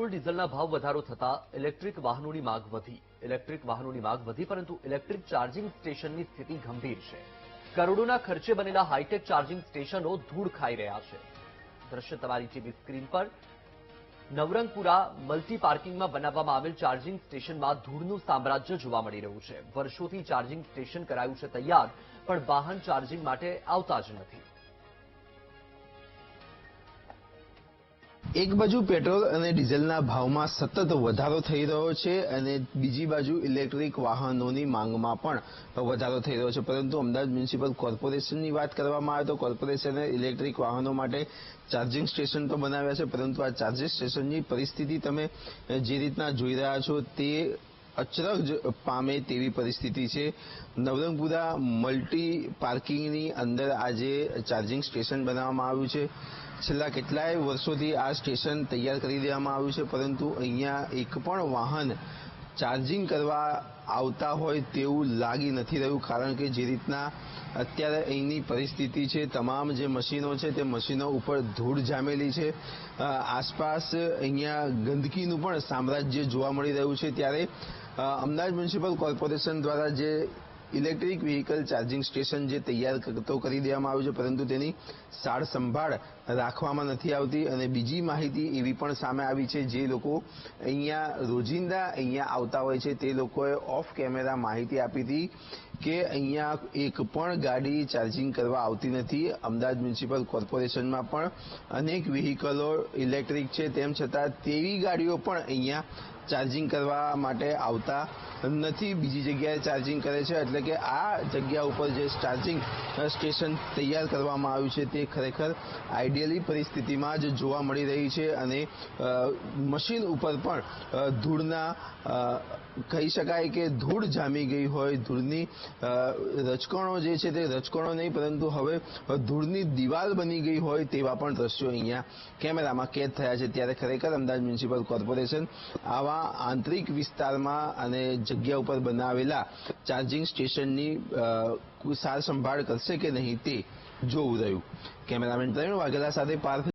Petrol ડીઝલના ભાવ વધારો થતા ઇલેક્ટ્રિક વાહનોની માંગ વધી પરંતુ ઇલેક્ટ્રિક ચાર્જિંગ સ્ટેશનની સ્થિતિ ગંભીર છે। કરોડોના ખર્ચે બનેલા હાઈટેક ચાર્જિંગ સ્ટેશનો ધૂળ ખાઈ રહ્યા છે। દ્રશ્ય તમારી ટીવી સ્ક્રીન પર નવરંગપુરા મલ્ટી પાર્કિંગમાં બનાવવામાં આવેલ ચાર્જિંગ સ્ટેશનમાં ધૂળનું સામ્રાજ્ય જોવા મળી રહ્યું છે। વર્ષોથી ચાર્જિંગ સ્ટેશન કરાયું છે તૈયાર, પણ વાહન ચાર્જિંગ માટે આવતા જ નથી। એક બાજુ પેટ્રોલ અને ડીઝલના ભાવમાં સતત વધારો થઈ રહ્યો છે અને બીજી બાજુ ઇલેક્ટ્રિક વાહનોની માંગમાં પણ વધારો થઈ રહ્યો છે, પરંતુ અમદાવાદ મ્યુનિસિપલ કોર્પોરેશનની વાત કરવામાં આવે તો કોર્પોરેશને ઇલેક્ટ્રિક વાહનો માટે ચાર્જિંગ સ્ટેશન તો બનાવ્યા છે, પરંતુ આ ચાર્જિંગ સ્ટેશનની પરિસ્થિતિ તમે જે રીતના જોઈ રહ્યા છો તે અચરજ પામે તેવી પરિસ્થિતિ છે। નવરંગપુરા મલ્ટી પાર્કિંગની અંદર આજે ચાર્જિંગ સ્ટેશન બનાવવામાં આવ્યું છે। છેલ્લા કેટલાય વર્ષોથી આ સ્ટેશન તૈયાર કરી દેવામાં આવ્યું છે, પરંતુ અહીંયા એક પણ વાહન ચાર્જિંગ કરવા આવતા હોય તેવું લાગી નથી રહ્યું, કારણ કે જે રીતના અત્યારે અહીંની પરિસ્થિતિ છે, તમામ જે મશીનો છે તે મશીનો ઉપર ધૂળ જામેલી છે। આસપાસ અહીંયા ગંદકીનું પણ સામ્રાજ્ય જોવા મળી રહ્યું છે। ત્યારે અમદાવાદ મ્યુનિસિપલ કોર્પોરેશન દ્વારા જે ઇલેક્ટ્રિક વ્હીકલ ચાર્જિંગ સ્ટેશન જે તૈયાર તો કરી દેવામાં આવ્યું છે, પરંતુ તેની સાર સંભાળ રાખવામાં નથી આવતી। અને બીજી માહિતી એવી પણ સામે આવી છે, જે લોકો અહીંયા રોજિંદા અહીંયા આવતા હોય છે તે લોકોએ ઓફ કેમેરા માહિતી આપી હતી કે અહીંયા એક પણ ગાડી ચાર્જિંગ કરવા આવતી નથી। અમદાવાદ મ્યુનિસિપલ કોર્પોરેશનમાં પણ અનેક વ્હીકલો ઇલેક્ટ્રિક છે, તેમ છતાં તેવી ગાડીઓ પણ અહીંયા ચાર્જિંગ કરવા માટે આવતા નથી, બીજી જગ્યાએ ચાર્જિંગ કરે છે। એટલે કે આ જગ્યા ઉપર જે ચાર્જિંગ સ્ટેશન તૈયાર કરવામાં આવ્યું છે તે ખરેખર આઈડિયલી પરિસ્થિતિમાં જ જોવા મળી રહી છે અને મશીન ઉપર પણ ધૂળના કહી શકાય કે ધૂળ જામી ગઈ હોય, ધૂળની રજકણો જે છે તે રજકણો નહીં પરંતુ હવે ધૂળની દિવાલ બની ગઈ હોય તેવા પણ દ્રશ્યો અહીંયા કેમેરામાં કેદ થયા છે। ત્યારે ખરેખર અમદાવાદ મ્યુનિસિપલ કોર્પોરેશન આવા આંતરિક વિસ્તારમાં અને જગ્યા ઉપર બનાવેલા ચાર્જિંગ સ્ટેશનની સાર સંભાળ કરશે કે નહીં તે જોવું રહ્યું। કેમેરામેન પ્રવીણ વાઘેલા સાથે પાર્થ